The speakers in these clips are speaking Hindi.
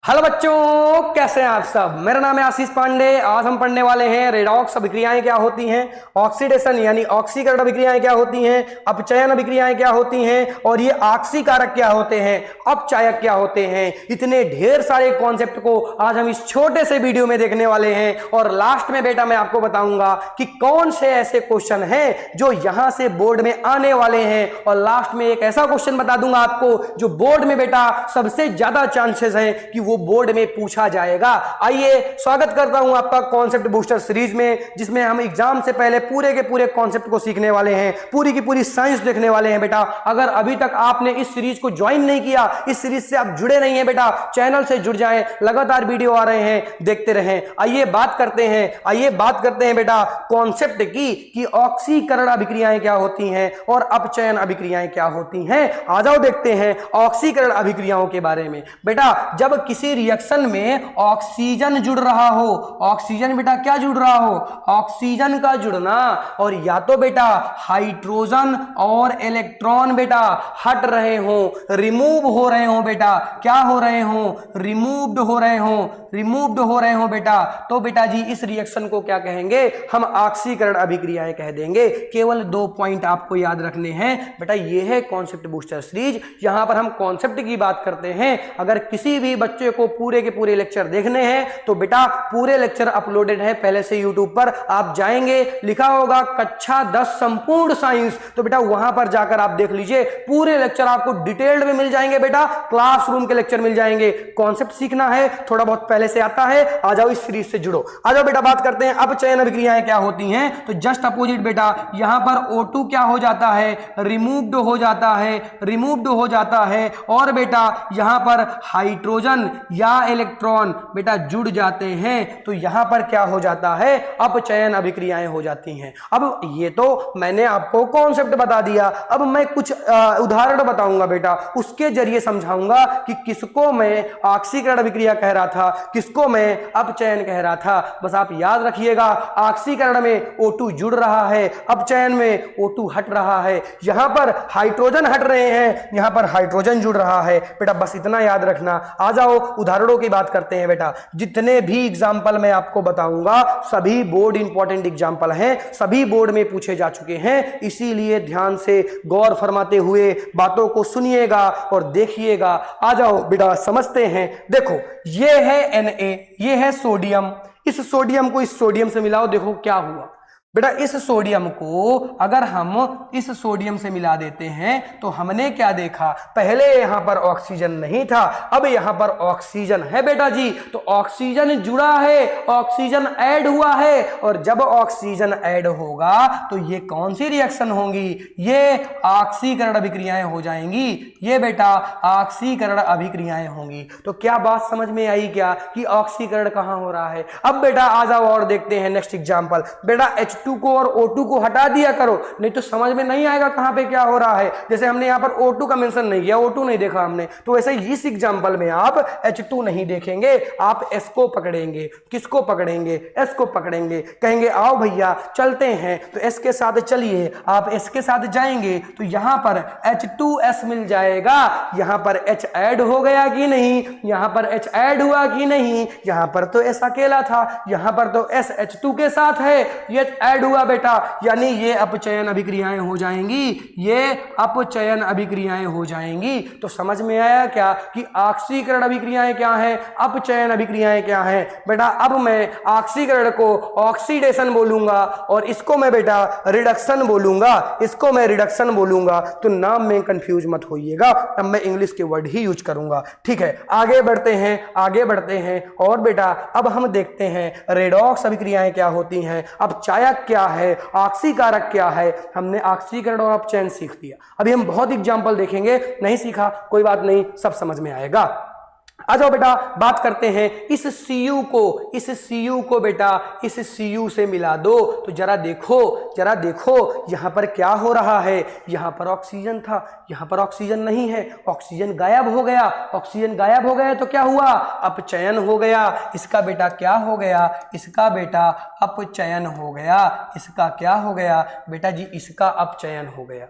हेलो बच्चों, कैसे हैं आप सब। मेरा नाम है आशीष पांडे। आज हम पढ़ने वाले हैं रेडॉक्स अभिक्रियाएं क्या होती हैं, ऑक्सीडेशन यानी ऑक्सीकरण अभिक्रियाएं क्या होती हैं, अपचयन अभिक्रियाएं क्या होती हैं और ये ऑक्सीकारक क्या होते हैं, अपचायक क्या होते हैं। इतने ढेर सारे कॉन्सेप्ट को आज हम इस छोटे से वीडियो में देखने वाले हैं। और लास्ट में बेटा मैं आपको बताऊंगा कि कौन से ऐसे क्वेश्चन हैं जो यहां से बोर्ड में आने वाले हैं। और लास्ट में एक ऐसा क्वेश्चन बता दूंगा आपको जो बोर्ड में बेटा सबसे ज्यादा चांसेस है कि वो बोर्ड में पूछा जाएगा। आइए स्वागत करता हूं आपका कॉन्सेप्ट बूस्टर सीरीज में, जिसमें हम एग्जाम से पहले पूरे के पूरे कॉन्सेप्ट को सीखने वाले हैं, पूरी की पूरी साइंस देखने वाले हैं। बेटा अगर अभी तक आपने इस सीरीज को ज्वाइन नहीं किया, इस सीरीज से आप जुड़े नहीं हैं बेटा, चैनल से जुड़ जाएं। लगातार वीडियो आ रहे हैं, देखते रहें। आइए बात करते हैं बेटा कॉन्सेप्ट की कि ऑक्सीकरण अभिक्रियाएं क्या होती हैं और अपचयन अभिक्रियाएं क्या होती हैं। आ जाओ देखते हैं ऑक्सीकरण अभिक्रियाओं के बारे में। बेटा जब किसी रिएक्शन में ऑक्सीजन जुड़ रहा हो, ऑक्सीजन बेटा क्या जुड़ रहा हो, ऑक्सीजन का जुड़ना, और या तो बेटा हाइड्रोजन और इलेक्ट्रॉन बेटा हट रहे हो, रिमूव हो रहे हो बेटा, क्या हो रहे हो, रिमूव्ड हो रहे हो बेटा, तो बेटा जी इस रिएक्शन को क्या कहेंगे, हम ऑक्सीकरण अभिक्रियाएं कह देंगे। केवल 2 पॉइंट आपको याद रखने हैं बेटा। ये है कॉन्सेप्ट बूस्टर सीरीज, यहां पर हम कॉन्सेप्ट की बात करते हैं। अगर किसी भी बच्चे को पूरे के पूरे लेक्चर देखने हैं तो बेटा पूरे लेक्चर अपलोडेड है पहले से यूट्यूब पर। आप जाएंगे, लिखा होगा कक्षा 10 संपूर्ण साइंस, तो बेटा वहां पर जाकर आप देख लीजिए, पूरे लेक्चर आपको डिटेल्ड में मिल जाएंगे बेटा, क्लासरूम के लेक्चर मिल जाएंगे। कॉन्सेप्ट सीखना है, थोड़ा बहुत पहले से आता है, आ जाओ इस सीरीज से जुड़ो। आ जाओ बेटा बात करते हैं अपचयन अभिक्रियाएं क्या होती हैं। तो जस्ट अपोजिट बेटा, यहां पर O2 क्या हो जाता है, रिमूव्ड हो जाता है, और बेटा यहां पर हाइड्रोजन या इलेक्ट्रॉन बेटा जुड़ जाते हैं, तो यहां पर क्या हो जाता है, अपचयन अभिक्रियाएं हो जाती हैं। अब ये तो मैंने आपको कॉन्सेप्ट बता दिया, अब मैं कुछ उदाहरण बताऊंगा बेटा, उसके जरिए समझाऊंगा कि किसको मैं ऑक्सीकरण अभिक्रिया कह रहा था, किसको मैं अपचयन कह रहा था। बस आप याद रखिएगा, ऑक्सीकरण में O2 जुड़ रहा है, अपचयन में O2 हट रहा है। यहां पर हाइड्रोजन हट रहे हैं, यहां पर हाइड्रोजन जुड़ रहा है बेटा, बस इतना याद रखना। आ जाओ उदाहरणों की बात करते हैं बेटा। जितने भी एग्जाम्पल मैं आपको बताऊंगा सभी बोर्ड इंपॉर्टेंट एग्जाम्पल हैं, सभी बोर्ड में पूछे जा चुके हैं, इसीलिए ध्यान से गौर फरमाते हुए बातों को सुनिएगा और देखिएगा। आ जाओ बेटा समझते हैं। देखो ये है Na, ये है सोडियम, इस सोडियम को इस सोडियम से मिलाओ, देखो क्या हुआ बेटा। इस सोडियम को अगर हम इस सोडियम से मिला देते हैं तो हमने क्या देखा, पहले यहां पर ऑक्सीजन नहीं था, अब यहां पर ऑक्सीजन है बेटा जी। तो ऑक्सीजन जुड़ा है, ऑक्सीजन ऐड हुआ है, और जब ऑक्सीजन ऐड होगा तो ये कौन सी रिएक्शन होंगी, ये ऑक्सीकरण अभिक्रियाएं हो जाएंगी। ये बेटा ऑक्सीकरण अभिक्रियाएं होंगी। तो क्या बात समझ में आई क्या कि ऑक्सीकरण कहां हो रहा है। अब बेटा आ जाओ और देखते हैं नेक्स्ट एग्जांपल। बेटा H2 को और O2 को हटा दिया करो, नहीं तो समझ में नहीं आएगा कहां पे क्या हो रहा है। जैसे हमने यहां पर O2 का मेंशन नहीं किया, O2 नहीं देखा हमने, तो वैसे इस एग्जांपल में आप H2 नहीं देखेंगे, आप S को पकड़ेंगे। किसको पकड़ेंगे, S को पकड़ेंगे, कहेंगे आओ भैया चलते हैं, तो S के साथ चलिए। आप S के साथ जाएंगे तो यहां पर H2S मिल जाएगा। यहां पर H ऐड हो गया कि नहीं, यहां पर H ऐड हुआ कि नहीं, यहां पर तो S अकेला था, यहां पर तो S H2 के साथ है, ये ऐड हुआ बेटा, यानी ये अपचयन अभिक्रियाएं हो जाएंगी, ये अपचयन अभिक्रियाएं हो जाएंगी। तो समझ में आया क्या कि ऑक्सीकरण अभिक्रियाएं क्या है, अपचयन अभिक्रियाएं क्या है बेटा। अब मैं ऑक्सीकरण को ऑक्सीडेशन बोलूंगा और इसको मैं बेटा रिडक्शन बोलूंगा, इसको मैं रिडक्शन बोलूंगा, तो नाम में कंफ्यूज मत होइएगा। अब मैं इंग्लिश के वर्ड ही यूज करूंगा, ठीक है। आगे बढ़ते हैं और बेटा अब हम देखते हैं रेडॉक्स अभिक्रियाएं क्या होती हैं, अपचायक क्या है, ऑक्सीकारक क्या है। हमने ऑक्सीकरण और अपचयन सीख लिया, अभी हम बहुत एग्जांपल देखेंगे। नहीं सीखा कोई बात नहीं, सब समझ में आएगा। आ जाओ बेटा बात करते हैं इस Cu को बेटा इस Cu से मिला दो, तो जरा देखो यहां पर क्या हो रहा है। यहां पर ऑक्सीजन था, यहां पर ऑक्सीजन नहीं है, ऑक्सीजन गायब हो गया। ऑक्सीजन गायब हो गया तो क्या हुआ, अपचयन हो गया। इसका बेटा क्या हो गया, इसका बेटा अपचयन हो गया। इसका क्या हो गया बेटा जी, इसका अपचयन हो गया।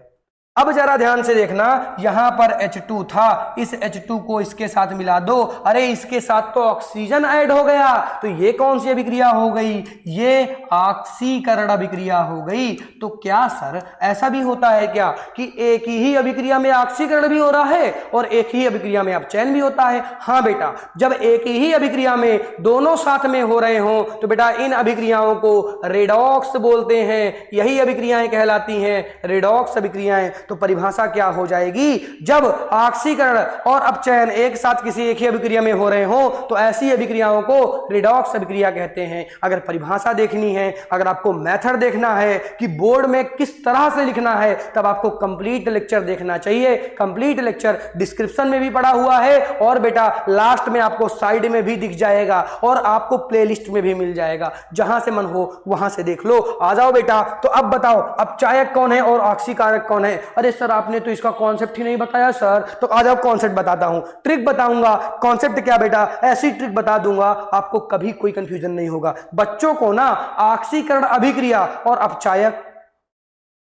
अब जरा ध्यान से देखना, यहां पर H2 था, इस H2 को इसके साथ मिला दो, अरे इसके साथ तो ऑक्सीजन ऐड हो गया, तो ये कौन सी अभिक्रिया हो गई, ये ऑक्सीकरण अभिक्रिया हो गई। तो क्या सर ऐसा भी होता है क्या कि एक ही अभिक्रिया में ऑक्सीकरण भी हो रहा है और एक ही अभिक्रिया में अपचयन भी होता है? हाँ बेटा, जब एक ही अभिक्रिया में दोनों साथ में हो रहे हों तो बेटा इन अभिक्रियाओं को रेडॉक्स बोलते हैं, यही अभिक्रियाएं कहलाती हैं रेडॉक्स अभिक्रियाएं। तो परिभाषा क्या हो जाएगी, जब ऑक्सीकरण और अपचयन एक साथ किसी एक ही अभिक्रिया में हो रहे हो तो ऐसी अभिक्रियाओं को रेडॉक्स अभिक्रिया कहते हैं। अगर परिभाषा देखनी है, अगर आपको मेथड देखना है कि बोर्ड में किस तरह से लिखना है, तब आपको कंप्लीट लेक्चर देखना चाहिए। कंप्लीट लेक्चर डिस्क्रिप्शन में भी पड़ा हुआ है और बेटा लास्ट में आपको साइड में भी दिख जाएगा और आपको प्लेलिस्ट में भी मिल जाएगा, जहां से मन हो वहां से देख लो। आ जाओ बेटा, तो अब बताओ अपचायक कौन है और ऑक्सीकारक कौन है? अरे सर आपने तो इसका कॉन्सेप्ट ही नहीं बताया सर। तो आ जाओ कॉन्सेप्ट बताता हूं, ट्रिक बताऊंगा। कॉन्सेप्ट क्या बेटा, ऐसी ट्रिक बता दूंगा आपको कभी कोई कंफ्यूजन नहीं होगा। बच्चों को ना ऑक्सीकरण अभिक्रिया और अपचायक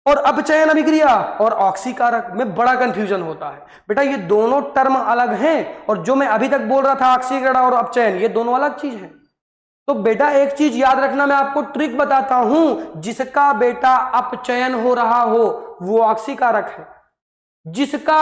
और अपचयन अभिक्रिया और ऑक्सीकारक में बड़ा कंफ्यूजन होता है बेटा। ये दोनों टर्म अलग हैं और जो मैं अभी तक बोल रहा था ऑक्सीकरण और अपचयन, ये दोनों अलग चीज है। तो बेटा एक चीज याद रखना, मैं आपको ट्रिक बताता हूं, जिसका बेटा अपचयन हो रहा हो वो ऑक्सीकारक है, जिसका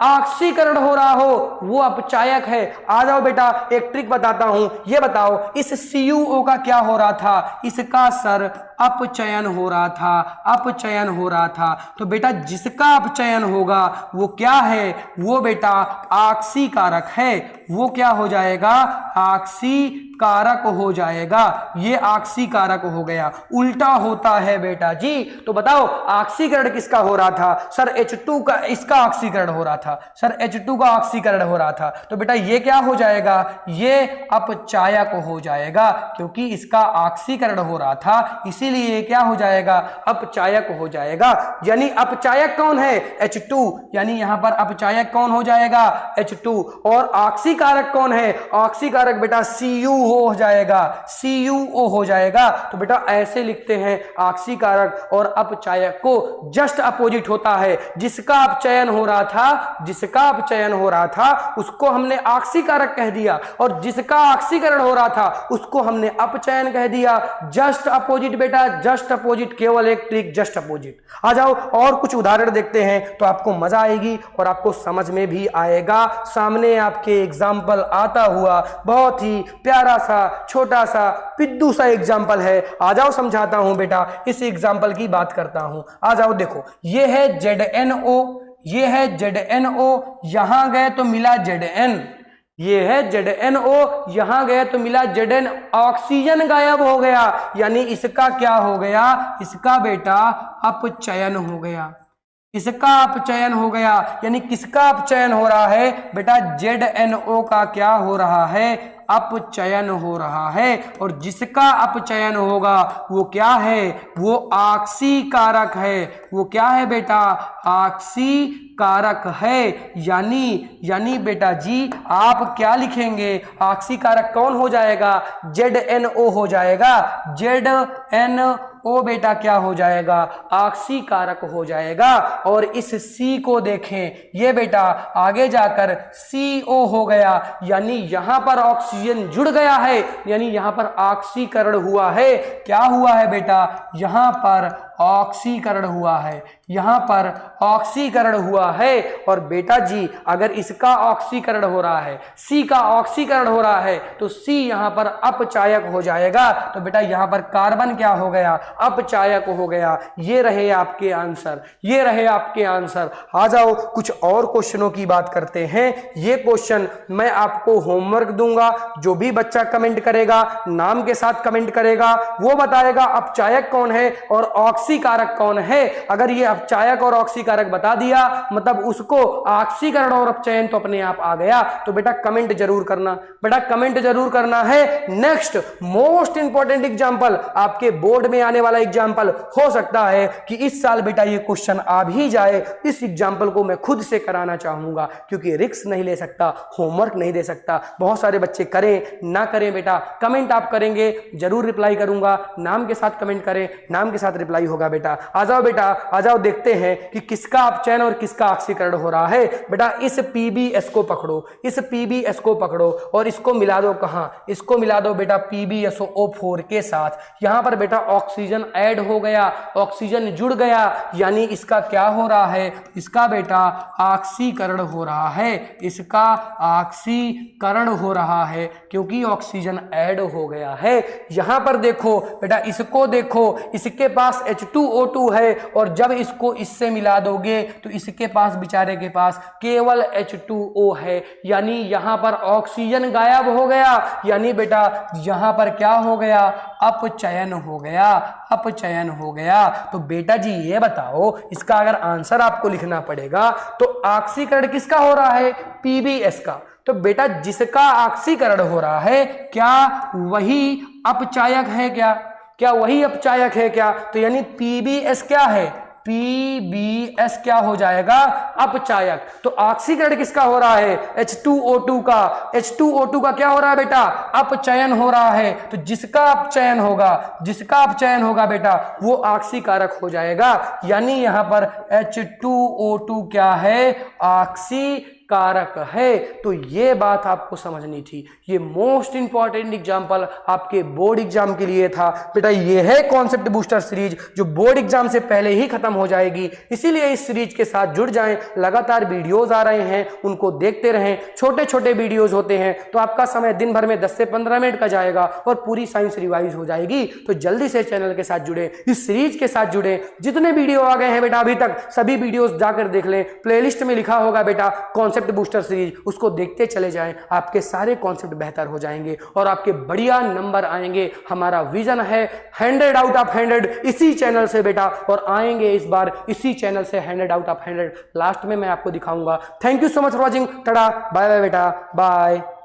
ऑक्सीकरण हो रहा हो वो अपचायक है। आ जाओ बेटा एक ट्रिक बताता हूं, ये बताओ इस CuO का क्या हो रहा था, इसका सर अपचयन हो रहा था, अपचयन हो रहा था। तो बेटा जिसका अपचयन होगा वो क्या है, वो बेटा ऑक्सीकारक है। वो क्या हो जाएगा, ऑक्सीकारक हो जाएगा। ये ऑक्सीकारक हो गया, उल्टा होता है बेटा जी। तो बताओ ऑक्सीकरण किसका हो रहा था, सर H2 का, इसका ऑक्सीकरण हो रहा था, सर H2 का ऑक्सीकरण हो रहा था। तो बेटा ये क्या हो जाएगा, ये अपचायक हो जाएगा, क्योंकि इसका ऑक्सीकरण हो रहा था, इसीलिए क्या हो जाएगा, अपचायक हो जाएगा। यानी अपचायक कौन है, H2, यानी यहां पर अपचायक कौन हो जाएगा, H2। और ऑक्सीकारक कौन है, ऑक्सीकारक बेटा CuO हो जाएगा, CuO हो जाएगा। तो बेटा ऐसे लिखते हैं ऑक्सीकारक और अपचायक को, जस्ट अपोजिट होता है। जिसका अपचयन हो रहा था, जिसका अपचयन हो रहा था उसको हमने ऑक्सीकारक कह दिया, और जिसका ऑक्सीकरण हो रहा था उसको हमने अपचयन कह दिया। जस्ट अपोजिट बेटा, जस्ट अपोजिट, केवल एक ट्रिक, जस्ट अपोजिट। आ जाओ और कुछ उदाहरण देखते हैं तो आपको मजा आएगी और आपको समझ में भी आएगा। सामने आपके एग्जाम्पल आता हुआ बहुत ही प्यारा सा छोटा सा पिद्दू सा एग्जाम्पल है। आ जाओ समझाता हूं बेटा, इस एग्जाम्पल की बात करता हूं। आ जाओ देखो, ये है ZNO, ये है ZNO, यहां गए तो मिला ZN, ये है ZNO, यहां गए तो मिला ZN, ऑक्सीजन गायब हो गया, यानी इसका क्या हो गया, इसका बेटा अपचयन हो गया, इसका अपचयन हो गया। यानी किसका अपचयन हो रहा है बेटा, ZNO का क्या हो रहा है, अपचयन हो रहा है। और जिसका अपचयन होगा वो क्या है, वो ऑक्सीकारक है, वो क्या है बेटा, ऑक्सीकारक है। यानी बेटा जी आप क्या लिखेंगे, ऑक्सीकारक कौन हो जाएगा, ZNO हो जाएगा, ZNO बेटा क्या हो जाएगा, ऑक्सीकारक हो जाएगा। और इस C को देखें, ये बेटा आगे जाकर CO हो गया, यानी यहां पर ऑक्सीजन जुड़ गया है, यानी यहां पर ऑक्सीकरण हुआ है। क्या हुआ है बेटा, यहां पर ऑक्सीकरण हुआ है, यहां पर ऑक्सीकरण हुआ है। और बेटा जी अगर इसका ऑक्सीकरण हो रहा है, C का ऑक्सीकरण हो रहा है, तो C यहां पर अपचायक हो जाएगा। तो बेटा यहां पर कार्बन क्या हो गया, अपचायक हो गया। ये रहे आपके आंसर, ये रहे आपके आंसर। आ जाओ कुछ और क्वेश्चनों की बात करते हैं। ये क्वेश्चन मैं आपको होमवर्क दूंगा, जो भी बच्चा कमेंट करेगा, नाम के साथ कमेंट करेगा, वो बताएगा अपचायक कौन है और ऑक्सीकारक कौन है। अगर ये अपचायक और ऑक्सीकारक बता दिया मतलब उसको ऑक्सीकरण और अपचयन तो अपने आप आ गया। तो बेटा कमेंट जरूर करना, बेटा कमेंट जरूर करना है। नेक्स्ट मोस्ट इंपॉर्टेंट एग्जांपल, आपके बोर्ड में आने वाला एग्जांपल, हो सकता है कि इस साल बेटा ये क्वेश्चन आ भी जाए। इस एग्जांपल को मैं खुद से कराना चाहूंगा, क्योंकि रिस्क नहीं ले सकता, होमवर्क नहीं दे सकता। बहुत सारे बच्चे करें ना करें बेटा, कमेंट आप करेंगे जरूर रिप्लाई करूंगा। नाम के साथ कमेंट करें, नाम के साथ रिप्लाई होगा। होगा बेटा। आ जाओ बेटा, आ जाओ, देखते हैं कि किसका अपचयन और किसका ऑक्सीकरण हो रहा है। बेटा इस PbS को पकड़ो, इस PbS को पकड़ो और इसको मिला दो कहां, इसको मिला दो बेटा PbSO4 के साथ। यहां पर बेटा ऑक्सीजन ऐड हो गया, ऑक्सीजन जुड़ गया, यानी इसका क्या हो रहा है, इसका बेटा ऑक्सीकरण हो रहा है, इसका ऑक्सीकरण हो रहा है क्योंकि ऑक्सीजन ऐड हो गया है। यहां पर देखो बेटा, इसको देखो, इसके पास H2O2 है और जब इसको इससे मिला दोगे तो इसके पास, बेचारे के पास केवल H2O है, यानी यहां पर ऑक्सीजन गायब हो गया, यानी बेटा यहां पर क्या हो गया, अपचयन हो गया, अपचयन हो गया। तो बेटा जी ये बताओ, इसका अगर आंसर आपको लिखना पड़ेगा तो ऑक्सीकरण किसका हो रहा है, PbS का। तो बेटा जिसका ऑक्सीकरण हो रहा है क्या वही अपचायक है, क्या वही अपचायक है क्या? तो यानी PbS क्या है, PbS क्या हो जाएगा, अपचायक। तो ऑक्सीकरण किसका हो रहा है, H2O2 का। H2O2 का क्या हो रहा है बेटा, अपचयन हो रहा है। तो जिसका अपचयन होगा, जिसका अपचयन होगा बेटा वो ऑक्सीकारक हो जाएगा, यानी यहां पर H2O2 क्या है, ऑक्सीकारक है। तो ये बात आपको समझनी थी, ये मोस्ट इंपॉर्टेंट एग्जांपल आपके बोर्ड एग्जाम के लिए था बेटा। ये है कॉन्सेप्ट बूस्टर सीरीज जो बोर्ड एग्जाम से पहले ही खत्म हो जाएगी, इसीलिए इस सीरीज के साथ जुड़ जाएं। लगातार वीडियोस आ रहे हैं, उनको देखते रहें। छोटे छोटे वीडियोस होते हैं तो आपका समय दिन भर में 10 से 15 मिनट का जाएगा और पूरी साइंस रिवाइज हो जाएगी। तो जल्दी से चैनल के साथ जुड़े, इस सीरीज के साथ जुड़े। जितने वीडियो आ गए हैं बेटा अभी तक, सभी वीडियोस जाकर देख लें। प्लेलिस्ट में लिखा होगा बेटा कॉन्सेप्ट बूस्टर सीरीज, उसको देखते चले जाएं। आपके सारे कॉन्सेप्ट बेहतर हो जाएंगे और आपके बढ़िया नंबर आएंगे। हमारा विजन है 100 आउट ऑफ 100 इसी चैनल से बेटा, और आएंगे इस बार इसी चैनल से 100 आउट ऑफ 100। लास्ट में मैं आपको दिखाऊंगा। Thank you so much for watching. Ta-ta bye bye बेटा, बाय।